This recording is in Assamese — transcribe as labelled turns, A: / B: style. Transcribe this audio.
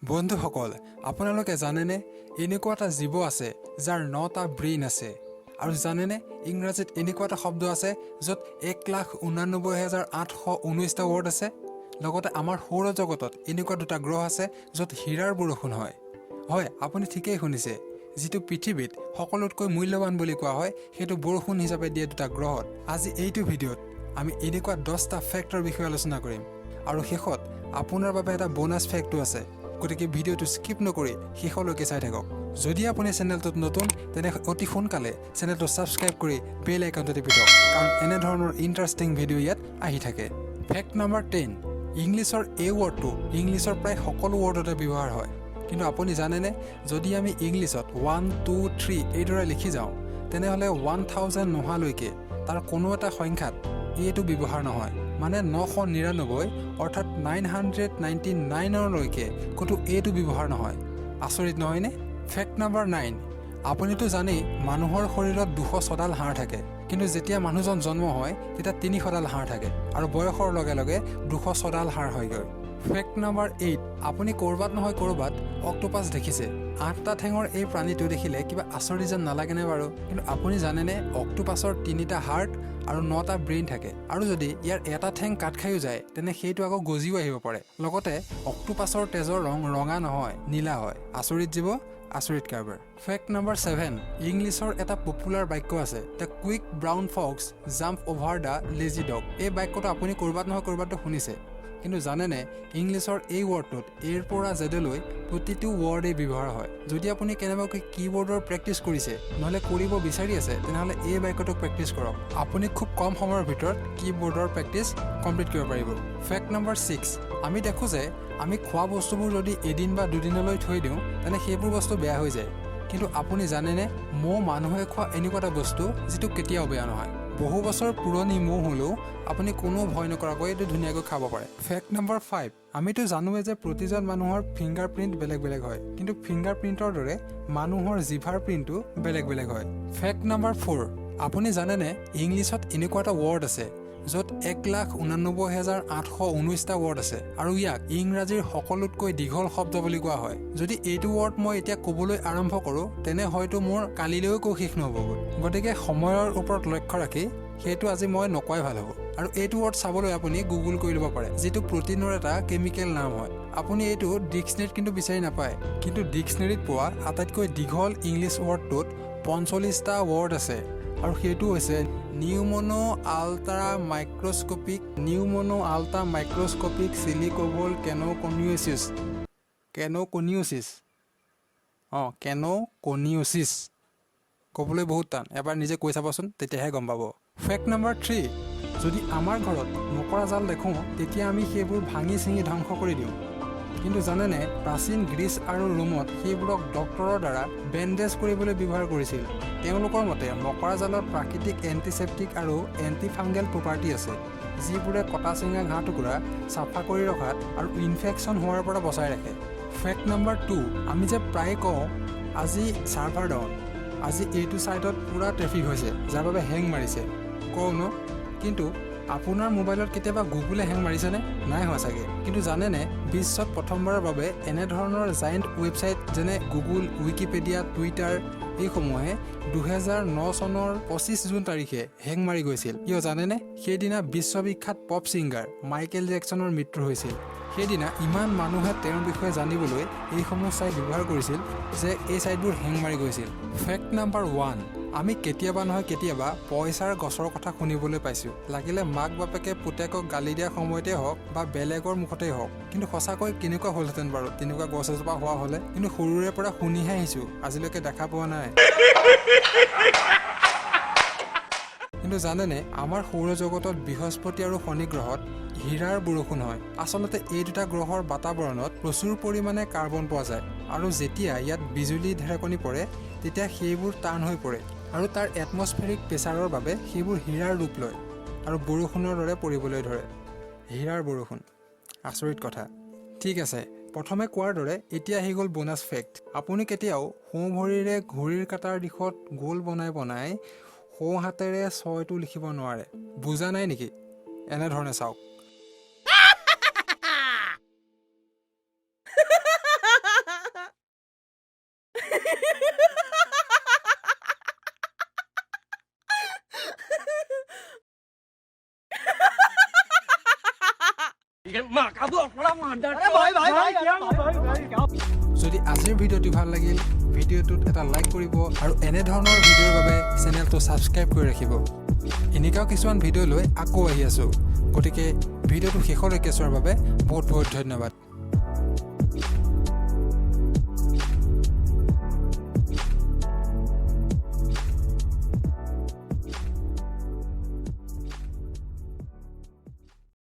A: বন্ধুসকল, আপোনালোকে জানেনে এনেকুৱা এটা জীৱ আছে যাৰ 9টা ব্ৰেইন আছে আৰু জানেনে ইংৰাজীত এনেকুৱা এটা শব্দ আছে য'ত 1,89,819টা ৱৰ্ড আছে। লগতে আমাৰ সৌৰজগতত এনেকুৱা দুটা গ্ৰহ আছে য'ত হীৰাৰ বৰষুণ হয়। হয়, আপুনি ঠিকেই শুনিছে। যিটো পৃথিৱীত সকলোতকৈ মূল্যৱান বুলি কোৱা হয় সেইটো বৰষুণ হিচাপে দিয়ে দুটা গ্ৰহত। আজি এইটো ভিডিঅ'ত আমি এনেকুৱা 10টা ফেক্টৰ বিষয়ে আলোচনা কৰিম আৰু শেষত আপোনাৰ বাবে এটা বোনাছ ফেক্টটো আছে। গতিকে ভিডিঅ'টো স্কিপ নকৰি শেষলৈকে চাই থাকক। যদি আপুনি চেনেলটোত নতুন তেনে অতি সোনকালে চেনেলটো ছাবস্ক্ৰাইব কৰি বেল আইকনটো টিপি থওক, কাৰণ এনেধৰণৰ ইণ্টাৰেষ্টিং ভিডিঅ' ইয়াত আহি থাকে। ফেক্ট নম্বৰ 10, ইংলিছৰ এই ৱৰ্ডটো ইংলিছৰ প্ৰায় সকলো ৱৰ্ডতে ব্যৱহাৰ হয়। কিন্তু আপুনি জানেনে যদি আমি ইংলিছত 1, 2, 3 এইদৰে লিখি যাওঁ তেনেহ'লে 1000 নোহোৱালৈকে তাৰ কোনো এটা সংখ্যাত এইটো ব্যৱহাৰ নহয়। মানে 999 অৰ্থাৎ 999লৈকে ক'তো এইটো ব্যৱহাৰ নহয়। আচৰিত নহয়নে? ফেক্ট নম্বৰ 9, আপুনিতো জানেই মানুহৰ শৰীৰত 206ডাল হাড় থাকে, কিন্তু যেতিয়া মানুহজন জন্ম হয় তেতিয়া 300ডাল হাড় থাকে আৰু বয়সৰ লগে লগে 206ডাল হাড় হয়গৈ। ফেক্ট নম্বৰ 8, আপুনি ক'ৰবাত নহয় ক'ৰবাত অক্টোপাছ দেখিছে। 8টা ঠেঙৰ এই প্ৰাণীটো দেখিলে কিবা আচৰিত যেন নালাগেনে বাৰু? কিন্তু আপুনি জানেনে অক্টোপাছৰ 3টা হাৰ্ট আৰু 9টা ব্ৰেইন থাকে, আৰু যদি ইয়াৰ এটা ঠেং কাট খায়ো যায় তেনে সেইটো আকৌ গজিও আহিব পাৰে। লগতে অক্টোপাছৰ তেজৰ ৰং ৰঙা নহয়, নীলা হয়। আচৰিত জীৱ, আচৰিত কাৰবাৰ। ফেক্ট নম্বৰ 7, ইংলিছৰ এটা পপুলাৰ বাক্য আছে, the quick brown Fox jump over the lazy dog. এই বাক্যটো আপুনি ক'ৰবাত নহয় ক'ৰবাততো শুনিছে। কিন্তু জানেনে ইংলিছৰ এই ৱৰ্ডটোত এৰ পৰা জেডলৈ প্ৰতিটো ৱৰ্ডেই ব্যৱহাৰ হয়। যদি আপুনি কেনেবাকৈ কীবৰ্ডৰ প্ৰেক্টিছ কৰিছে নহ'লে কৰিব বিচাৰি আছে তেনেহ'লে এই বাক্যটোক প্ৰেক্টিছ কৰক। আপুনি খুব কম সময়ৰ ভিতৰত কীবৰ্ডৰ প্ৰেক্টিছ কমপ্লিট কৰিব পাৰিব। ফেক্ট নম্বৰ 6, আমি দেখোঁ যে আমি খোৱা বস্তুবোৰ যদি এদিন বা দুদিনলৈ থৈ দিওঁ তেনে সেইবোৰ বস্তু বেয়া হৈ যায়। কিন্তু আপুনি জানেনে মৌ মানুহে খোৱা এনেকুৱা এটা বস্তু যিটো কেতিয়াও বেয়া নহয়। বহু বছৰ পুৰণি মৌ হ'লেও আপুনি কোনো ভয় নকৰাকৈ এইটো ধুনীয়াকৈ খাব পাৰে। ফেক্ট নম্বৰ 5, আমিতো জানোৱে যে প্ৰতিজন মানুহৰ ফিংগাৰ প্ৰিণ্ট বেলেগ বেলেগ হয়, কিন্তু ফিংগাৰ প্ৰিণ্টৰ দৰে মানুহৰ জিভাৰ প্ৰিণ্টটো বেলেগ বেলেগ হয়। ফেক্ট নম্বৰ 4, আপুনি জানেনে ইংলিছত এনেকুৱা এটা ৱৰ্ড আছে য'ত 1,89,819টা ৱৰ্ড আছে আৰু ইয়াক ইংৰাজীৰ সকলোতকৈ দীঘল শব্দ বুলি কোৱা হয়। যদি এইটো ৱৰ্ড মই এতিয়া ক'বলৈ আৰম্ভ কৰোঁ তেনে হয়তো মোৰ কালিলৈও কৈ শেষ নহ'বগৈ। গতিকে সময়ৰ ওপৰত লক্ষ্য ৰাখি সেইটো আজি মই নকোৱাই ভাল হ'ব। আৰু এইটো ৱৰ্ড চাবলৈ আপুনি গুগল কৰি ল'ব পাৰে, যিটো প্ৰটিনৰ এটা কেমিকেল নাম হয়। আপুনি এইটো ডিক্সনেৰীত কিন্তু বিচাৰি নাপায়, কিন্তু ডিক্সনেৰীত পোৱা আটাইতকৈ দীঘল ইংলিছ ৱৰ্ডটোত 45টা ৱৰ্ড আছে, আৰু সেইটো হৈছে নিউমনো আল্ট্ৰা মাইক্ৰস্কোপিক চিলিকোভল কেন'কনিওচিছ। কেন'কনিওচিছ ক'বলৈ বহুত টান, এবাৰ নিজে কৈ চাবচোন, তেতিয়াহে গম পাব। ফেক্ট নম্বৰ 3, যদি আমাৰ ঘৰত মকৰা জাল দেখোঁ তেতিয়া আমি সেইবোৰ ভাঙি চিঙি ধ্বংস কৰি দিওঁ। কিন্তু জানেনে প্ৰাচীন গ্ৰীচ আৰু ৰোমত সেইবোৰক ডক্তৰৰ দ্বাৰা বেণ্ডেজ কৰিবলৈ ব্যৱহাৰ কৰিছিল। তেওঁলোকৰ মতে মকৰা জালত প্ৰাকৃতিক এণ্টিছেপ্টিক আৰু এণ্টিফাংগেল প্ৰপাৰ্টি আছে, যিবোৰে কটা চিঙা ঘাঁহ টুকুৰা চাফা কৰি ৰখাত আৰু ইনফেকশ্যন হোৱাৰ পৰা বচাই ৰাখে। ফেক্ট নম্বৰ 2, আমি যে প্ৰায়ে কওঁ আজি ছাৰ্ভাৰ ডাউন, আজি এইটো ছাইটত পূৰা ট্ৰেফিক হৈছে যাৰ বাবে হেং মাৰিছে কওঁ ন, কিন্তু আপোনাৰ মোবাইলত কেতিয়াবা গুগলে হেং মাৰিছেনে? নাই হোৱা চাগে। কিন্তু জানেনে বিশ্বত প্ৰথমবাৰৰ বাবে এনেধৰণৰ জায়েণ্ট ৱেবছাইট যেনে গুগল, উইকিপিডিয়া, টুইটাৰ এইসমূহে 2009 চনৰ 25 জুন তাৰিখে হেং মাৰি গৈছিল। কিয় জানেনে? সেইদিনা বিশ্ববিখ্যাত পপ ছিংগাৰ মাইকেল জেকছনৰ মৃত্যু হৈছিল। সেইদিনা ইমান মানুহে তেওঁৰ বিষয়ে জানিবলৈ এইসমূহ ছাইট ব্যৱহাৰ কৰিছিল যে এই ছাইটবোৰ হেং মাৰি গৈছিল। ফেক্ট নম্বৰ 1, আমি কেতিয়াবা নহয় কেতিয়াবা পইচাৰ গছৰ কথা শুনিবলৈ পাইছোঁ, লাগিলে মাক বাপেকে পুতেকক গালি দিয়াৰ সময়তে হওক বা বেলেগৰ মুখতেই হওক। কিন্তু সঁচাকৈ কেনেকুৱা হ'লহেঁতেন বাৰু তেনেকুৱা গছ এজোপা হোৱা হ'লে? কিন্তু সৰুৰে পৰা শুনিহে আহিছোঁ, আজিলৈকে দেখা পোৱা নাই। কিন্তু জানেনে আমাৰ সৌৰজগতত বৃহস্পতি আৰু শনি গ্ৰহত হীৰাৰ বৰষুণ হয়। আচলতে এই দুটা গ্ৰহৰ বাতাবৰণত প্ৰচুৰ পৰিমাণে কাৰ্বন পোৱা যায়, আৰু যেতিয়া ইয়াত বিজুলী ঢেৰেকনি পৰে তেতিয়া সেইবোৰ টান হৈ পৰে আৰু তাৰ এটমস্ফেৰিক প্ৰেছাৰৰ বাবে সেইবোৰ হীৰাৰ ৰূপ লয় আৰু বৰষুণৰ দৰে পৰিবলৈ ধৰে। হীৰাৰ বৰষুণ, আচৰিত কথা। ঠিক আছে, প্ৰথমে কোৱাৰ দৰে এতিয়া আহি গ'ল বোনাছ ফেক্ট। আপুনি কেতিয়াও সোঁ ভৰিৰে ঘড়ীৰ কাঁটাৰ দিশত গোল বনাই বনাই সোঁ হাতেৰে 6টো লিখিব নোৱাৰে। বুজা নাই নেকি? এনেধৰণে চাওক। যদি আজিৰ ভিডিঅ'টি ভাল লাগিল ভিডিঅ'টোত এটা লাইক কৰিব আৰু এনেধৰণৰ ভিডিঅ'ৰ বাবে চেনেলটো ছাবস্ক্ৰাইব কৰি ৰাখিব এনেকুৱাও কিছুমান ভিডিঅ' লৈ আকৌ আহি আছোঁ গতিকে ভিডিঅ'টো শেষলৈকে চোৱাৰ বাবে বহুত বহুত ধন্যবাদ